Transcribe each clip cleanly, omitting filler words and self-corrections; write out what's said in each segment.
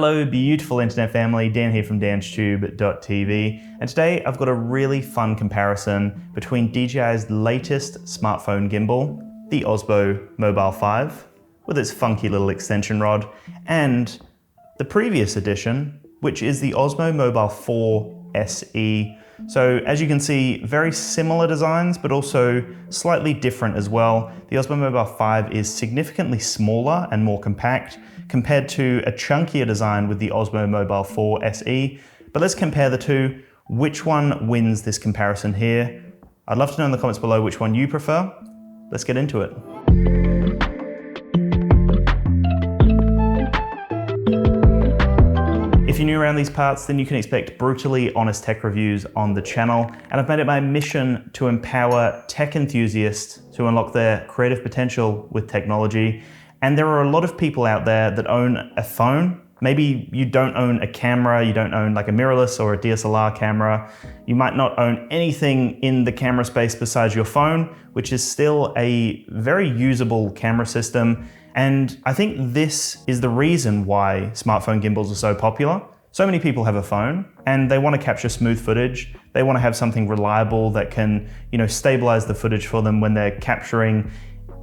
Hello beautiful internet family, Dan here from DansTube.TV, and today I've got a really fun comparison between DJI's latest smartphone gimbal, the Osmo Mobile 5, with its funky little extension rod, and the previous edition, which is the Osmo Mobile 4 SE. So as you can see, very similar designs, but also slightly different as well. The Osmo Mobile 5 is significantly smaller and more compact compared to a chunkier design with the Osmo Mobile 4 SE. But let's compare the two. Which one wins this comparison here? I'd love to know in the comments below which one you prefer. Let's get into it. If you're new around these parts, then you can expect brutally honest tech reviews on the channel. And I've made it my mission to empower tech enthusiasts to unlock their creative potential with technology. And there are a lot of people out there that own a phone. Maybe you don't own a camera, you don't own like a mirrorless or a DSLR camera. You might not own anything in the camera space besides your phone, which is still a very usable camera system. And I think this is the reason why smartphone gimbals are so popular. So many people have a phone and they want to capture smooth footage. They want to have something reliable that can, stabilize the footage for them when they're capturing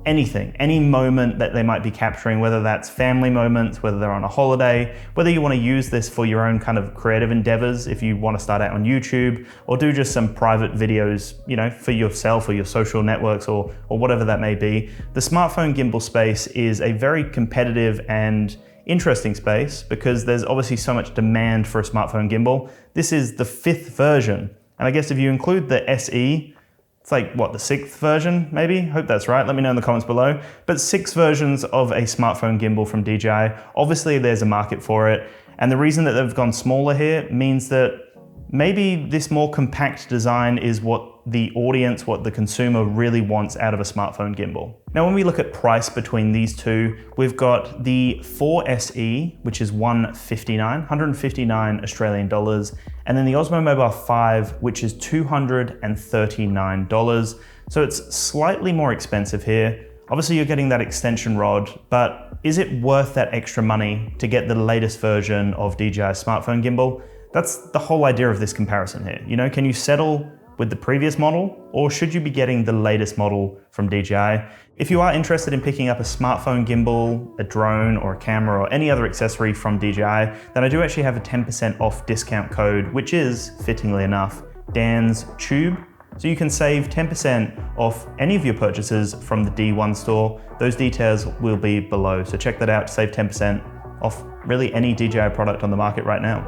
anything, any moment that they might be capturing, whether that's family moments, whether they're on a holiday, whether you want to use this for your own kind of creative endeavors, if you want to start out on YouTube, or do just some private videos, for yourself or your social networks or whatever that may be. The smartphone gimbal space is a very competitive and interesting space because there's obviously so much demand for a smartphone gimbal. This is the 5th version. And I guess if you include the SE, it's like, what, the 6th version, maybe? Hope that's right. Let me know in the comments below. But 6 versions of a smartphone gimbal from DJI. Obviously, there's a market for it. And the reason that they've gone smaller here means that maybe this more compact design is what the audience, what the consumer really wants out of a smartphone gimbal. Now, when we look at price between these two, we've got the 4 SE, which is $159 Australian dollars, and then the Osmo Mobile 5, which is $239. So it's slightly more expensive here. Obviously, you're getting that extension rod, but is it worth that extra money to get the latest version of DJI's smartphone gimbal? That's the whole idea of this comparison here. Can you settle with the previous model, or should you be getting the latest model from DJI? If you are interested in picking up a smartphone gimbal, a drone, or a camera, or any other accessory from DJI, then I do actually have a 10% off discount code, which is, fittingly enough, DansTube. So you can save 10% off any of your purchases from the D1 store. Those details will be below, so check that out to save 10% off really any DJI product on the market right now.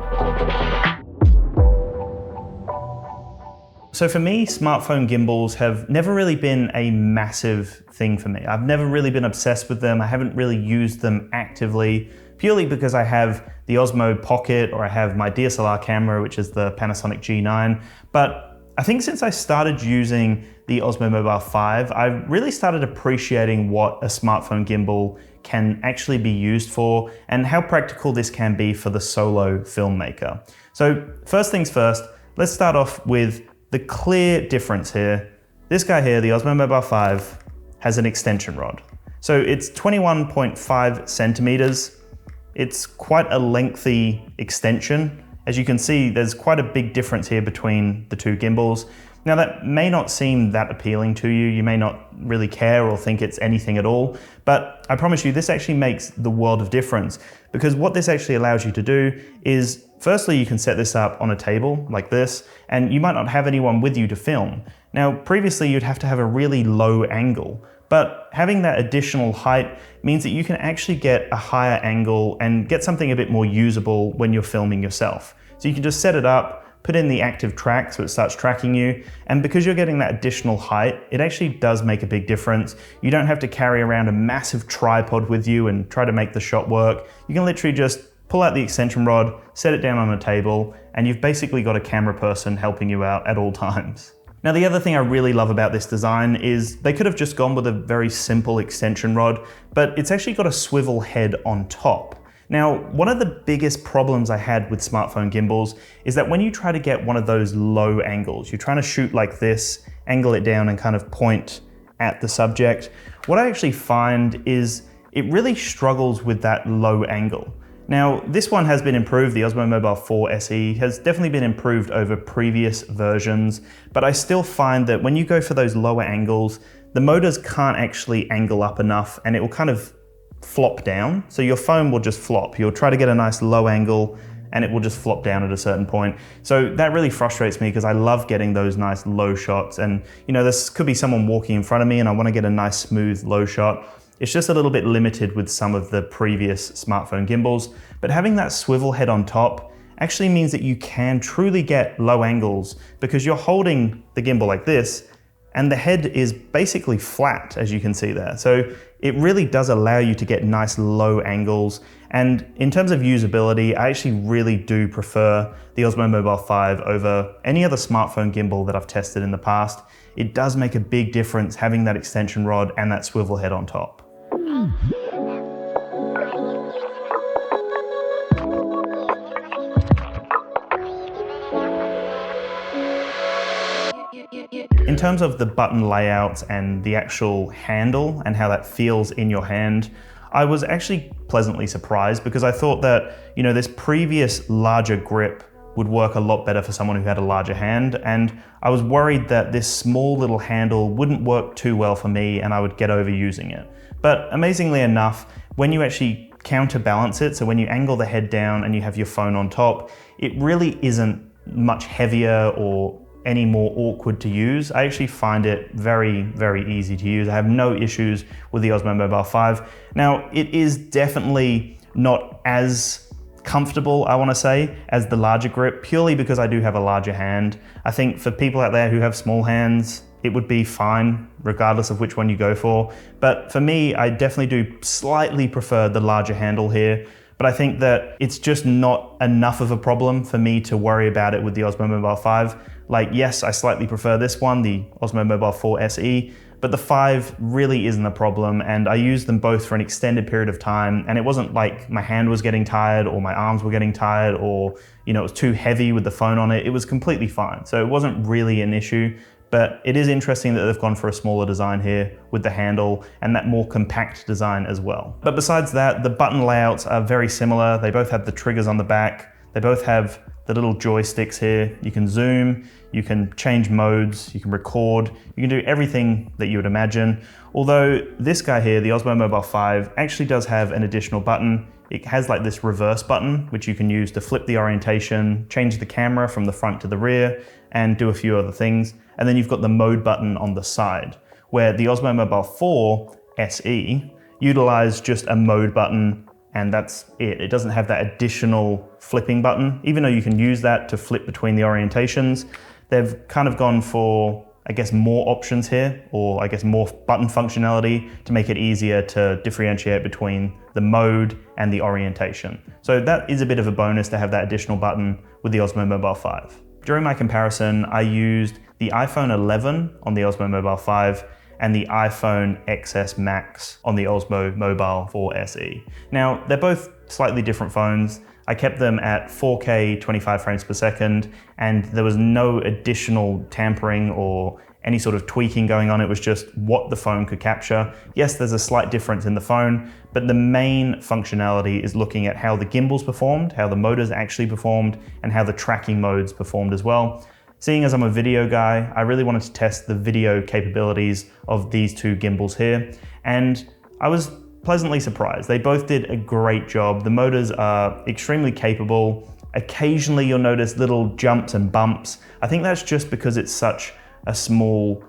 So for me, smartphone gimbals have never really been a massive thing for me. I've never really been obsessed with them. I haven't really used them actively, purely because I have the Osmo Pocket or I have my DSLR camera, which is the Panasonic G9. But I think since I started using the Osmo Mobile 5, I've really started appreciating what a smartphone gimbal can actually be used for and how practical this can be for the solo filmmaker. So first things first, let's start off with the clear difference here. This guy here, the Osmo Mobile 5, has an extension rod. So it's 21.5 centimeters. It's quite a lengthy extension. As you can see, there's quite a big difference here between the two gimbals. Now that may not seem that appealing to you. You may not really care or think it's anything at all, but I promise you this actually makes the world of difference, because what this actually allows you to do is, firstly, you can set this up on a table like this, and you might not have anyone with you to film. Now, previously you'd have to have a really low angle, but having that additional height means that you can actually get a higher angle and get something a bit more usable when you're filming yourself. So you can just set it up, put in the ActiveTrack so it starts tracking you, and because you're getting that additional height, it actually does make a big difference. You don't have to carry around a massive tripod with you and try to make the shot work. You can literally just pull out the extension rod, set it down on a table, and you've basically got a camera person helping you out at all times. Now, the other thing I really love about this design is they could have just gone with a very simple extension rod, but it's actually got a swivel head on top. Now, one of the biggest problems I had with smartphone gimbals is that when you try to get one of those low angles, you're trying to shoot like this, angle it down and kind of point at the subject, what I actually find is it really struggles with that low angle. Now, this one has been improved. The Osmo Mobile 4 SE has definitely been improved over previous versions, but I still find that when you go for those lower angles, the motors can't actually angle up enough and it will kind of flop down. So your phone will just flop. You'll try to get a nice low angle and it will just flop down at a certain point. So that really frustrates me because I love getting those nice low shots. And you know, this could be someone walking in front of me and I want to get a nice smooth low shot. It's just a little bit limited with some of the previous smartphone gimbals, but having that swivel head on top actually means that you can truly get low angles because you're holding the gimbal like this and the head is basically flat, as you can see there. So it really does allow you to get nice low angles. And in terms of usability, I actually really do prefer the Osmo Mobile 5 over any other smartphone gimbal that I've tested in the past. It does make a big difference having that extension rod and that swivel head on top. In terms of the button layouts and the actual handle and how that feels in your hand, I was actually pleasantly surprised because I thought that, you know, this previous larger grip would work a lot better for someone who had a larger hand, and I was worried that this small little handle wouldn't work too well for me and I would get overusing it. But amazingly enough, when you actually counterbalance it, so when you angle the head down and you have your phone on top, it really isn't much heavier or any more awkward to use. I actually find it very, very easy to use. I have no issues with the Osmo Mobile 5. Now, it is definitely not as comfortable, I want to say, as the larger grip, purely because I do have a larger hand. I think for people out there who have small hands, it would be fine regardless of which one you go for. But for me, I definitely do slightly prefer the larger handle here. But I think that it's just not enough of a problem for me to worry about it with the Osmo Mobile 5. Like, yes, I slightly prefer this one, the Osmo Mobile 4 SE, but the 5 really isn't a problem, and I used them both for an extended period of time, and it wasn't like my hand was getting tired or my arms were getting tired or, you know, it was too heavy with the phone on it. It was completely fine. So it wasn't really an issue, but it is interesting that they've gone for a smaller design here with the handle and that more compact design as well. But besides that, the button layouts are very similar. They both have the triggers on the back. They both have the little joysticks here. You can zoom, you can change modes, you can record, you can do everything that you would imagine. Although this guy here, the Osmo Mobile 5, actually does have an additional button. It has like this reverse button, which you can use to flip the orientation, change the camera from the front to the rear, and do a few other things. And then you've got the mode button on the side, where the Osmo Mobile 4 SE utilized just a mode button, and that's it. It doesn't have that additional flipping button. Even though you can use that to flip between the orientations, they've kind of gone for, I guess, more options here, or I guess more button functionality to make it easier to differentiate between the mode and the orientation. So that is a bit of a bonus to have that additional button with the Osmo Mobile 5. During my comparison, I used the iPhone 11 on the Osmo Mobile 5 and the iPhone XS Max on the Osmo Mobile 4 SE. Now, they're both slightly different phones. I kept them at 4K 25 frames per second, and there was no additional tampering or any sort of tweaking going on. It was just what the phone could capture. Yes, there's a slight difference in the phone, but the main functionality is looking at how the gimbals performed, how the motors actually performed, and how the tracking modes performed as well. Seeing as I'm a video guy, I really wanted to test the video capabilities of these two gimbals here, and I was pleasantly surprised. They both did a great job. The motors are extremely capable. Occasionally you'll notice little jumps and bumps. I think that's just because it's such a small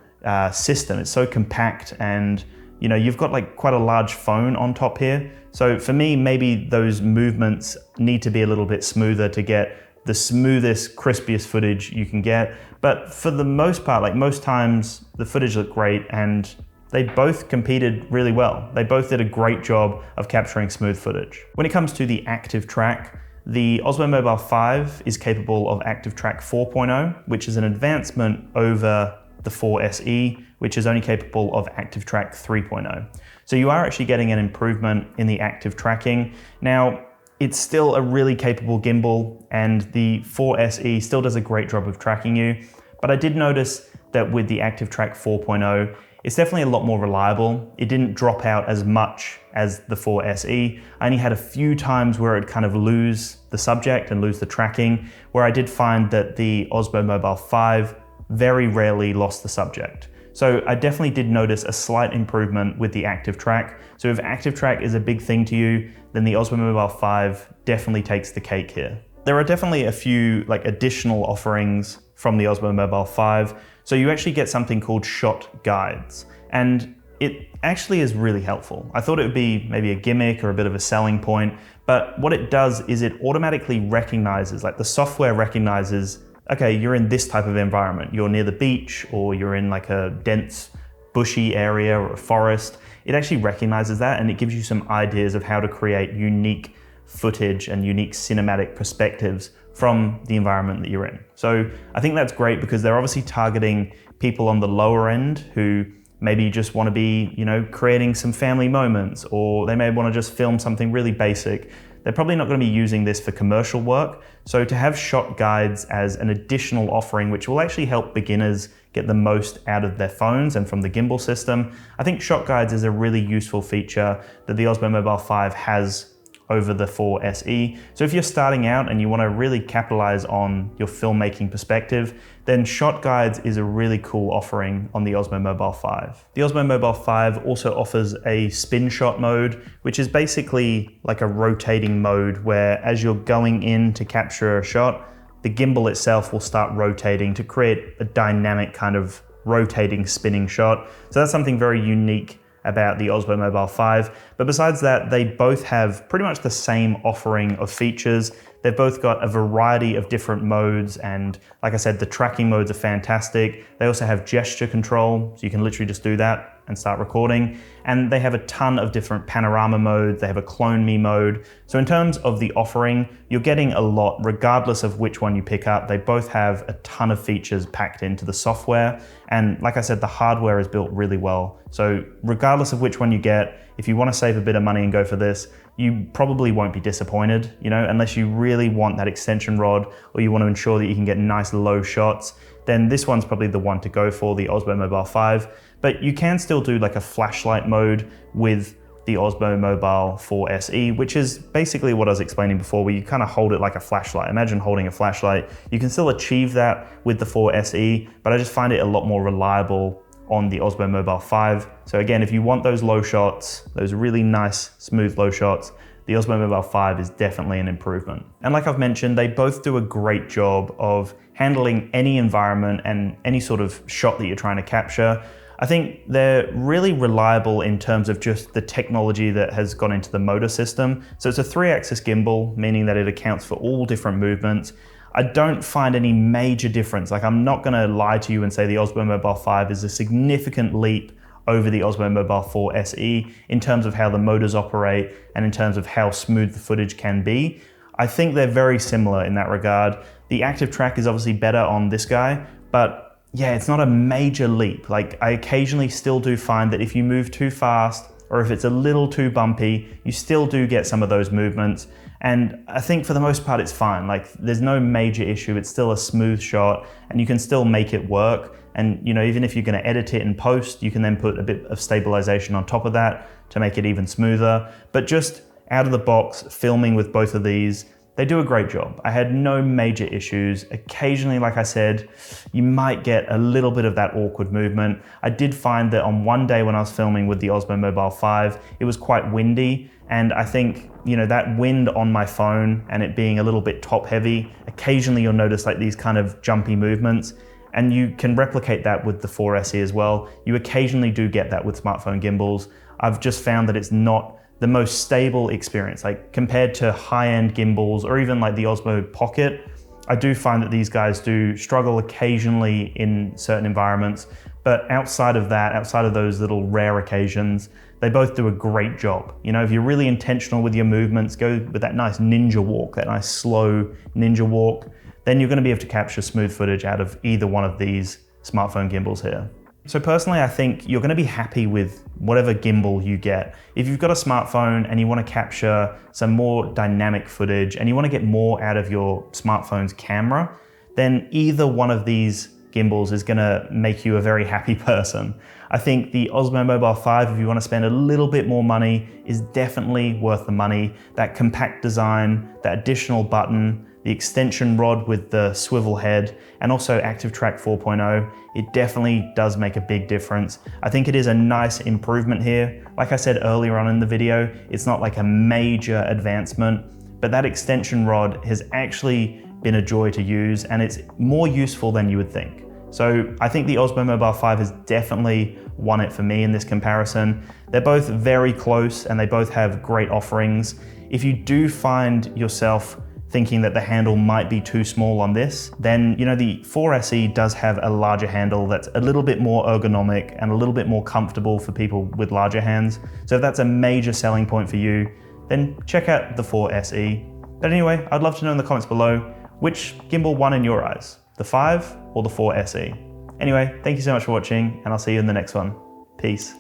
system. It's so compact, and you know, you've got like quite a large phone on top here. So for me, maybe those movements need to be a little bit smoother to get the smoothest, crispiest footage you can get. But for the most part, like most times, the footage looked great, and they both competed really well. They both did a great job of capturing smooth footage. When it comes to the ActiveTrack, the Osmo Mobile 5 is capable of ActiveTrack 4.0, which is an advancement over the 4 SE, which is only capable of ActiveTrack 3.0. So you are actually getting an improvement in the active tracking. Now, it's still a really capable gimbal, and the 4 SE still does a great job of tracking you. But I did notice that with the ActiveTrack 4.0, It's definitely a lot more reliable. It didn't drop out as much as the 4 SE. I only had a few times where it'd kind of lose the subject and lose the tracking, where I did find that the Osmo Mobile 5 very rarely lost the subject. So I definitely did notice a slight improvement with the ActiveTrack. So if ActiveTrack is a big thing to you, then the Osmo Mobile 5 definitely takes the cake here. There are definitely a few additional offerings from the Osmo Mobile 5. So you actually get something called ShotGuides, and it actually is really helpful. I thought it would be maybe a gimmick or a bit of a selling point, but what it does is it automatically recognizes, the software recognizes, okay, you're in this type of environment. You're near the beach, or you're in a dense, bushy area or a forest. It actually recognizes that, and it gives you some ideas of how to create unique footage and unique cinematic perspectives from the environment that you're in. So I think that's great because they're obviously targeting people on the lower end who maybe just want to be, creating some family moments, or they may want to just film something really basic. They're probably not going to be using this for commercial work. So to have ShotGuides as an additional offering, which will actually help beginners get the most out of their phones and from the gimbal system, I think ShotGuides is a really useful feature that the Osmo Mobile 5 has over the 4 SE. So if you're starting out and you want to really capitalize on your filmmaking perspective, then ShotGuides is a really cool offering on the Osmo Mobile 5. The Osmo Mobile 5 also offers a spin shot mode, which is basically like a rotating mode where as you're going in to capture a shot, the gimbal itself will start rotating to create a dynamic kind of rotating spinning shot. So that's something very unique about the Osmo Mobile 5. But besides that, they both have pretty much the same offering of features. They've both got a variety of different modes, and like I said, the tracking modes are fantastic. They also have gesture control, so you can literally just do that and start recording. And they have a ton of different panorama modes. They have a clone me mode. So in terms of the offering, you're getting a lot regardless of which one you pick up. They both have a ton of features packed into the software. And like I said, the hardware is built really well. So regardless of which one you get, if you want to save a bit of money and go for this, you probably won't be disappointed, unless you really want that extension rod or you want to ensure that you can get nice low shots, then this one's probably the one to go for, the Osmo Mobile 5. But you can still do a flashlight mode with the Osmo Mobile 4 SE, which is basically what I was explaining before, where you kind of hold it like a flashlight. Imagine holding a flashlight. You can still achieve that with the 4 SE, but I just find it a lot more reliable on the Osmo Mobile 5. So again, if you want those low shots, those really nice, smooth low shots, the Osmo Mobile 5 is definitely an improvement. And like I've mentioned, they both do a great job of handling any environment and any sort of shot that you're trying to capture. I think they're really reliable in terms of just the technology that has gone into the motor system. So it's a 3-axis gimbal, meaning that it accounts for all different movements. I don't find any major difference. I'm not gonna lie to you and say the Osmo Mobile 5 is a significant leap over the Osmo Mobile 4 SE in terms of how the motors operate and in terms of how smooth the footage can be. I think they're very similar in that regard. The ActiveTrack is obviously better on this guy, but yeah, it's not a major leap. I occasionally still do find that if you move too fast or if it's a little too bumpy, you still do get some of those movements. And I think for the most part, it's fine. There's no major issue. It's still a smooth shot and you can still make it work. And even if you're gonna edit it in post, you can then put a bit of stabilization on top of that to make it even smoother. But just out of the box, filming with both of these, they do a great job. I had no major issues. Occasionally, like I said, you might get a little bit of that awkward movement. I did find that on one day when I was filming with the Osmo Mobile 5, it was quite windy. And I think, that wind on my phone and it being a little bit top heavy, occasionally you'll notice these kind of jumpy movements. And you can replicate that with the 4 SE as well. You occasionally do get that with smartphone gimbals. I've just found that it's not the most stable experience. Compared to high-end gimbals or even the Osmo Pocket, I do find that these guys do struggle occasionally in certain environments. But outside of that, outside of those little rare occasions, they both do a great job. If you're really intentional with your movements, go with that nice ninja walk, that nice slow ninja walk, then you're gonna be able to capture smooth footage out of either one of these smartphone gimbals here. So personally, I think you're gonna be happy with whatever gimbal you get. If you've got a smartphone and you wanna capture some more dynamic footage and you wanna get more out of your smartphone's camera, then either one of these gimbals is gonna make you a very happy person. I think the Osmo Mobile 5, if you wanna spend a little bit more money, is definitely worth the money. That compact design, that additional button, the extension rod with the swivel head, and also ActiveTrack 4.0, it definitely does make a big difference. I think it is a nice improvement here. Like I said earlier on in the video, it's not like a major advancement, but that extension rod has actually been a joy to use, and it's more useful than you would think. So I think the Osmo Mobile 5 has definitely won it for me in this comparison. They're both very close and they both have great offerings. If you do find yourself thinking that the handle might be too small on this, then the 4 SE does have a larger handle that's a little bit more ergonomic and a little bit more comfortable for people with larger hands. So if that's a major selling point for you, then check out the 4 SE. But anyway, I'd love to know in the comments below, which gimbal won in your eyes, the 5 or the 4 SE? Anyway, thank you so much for watching, and I'll see you in the next one. Peace.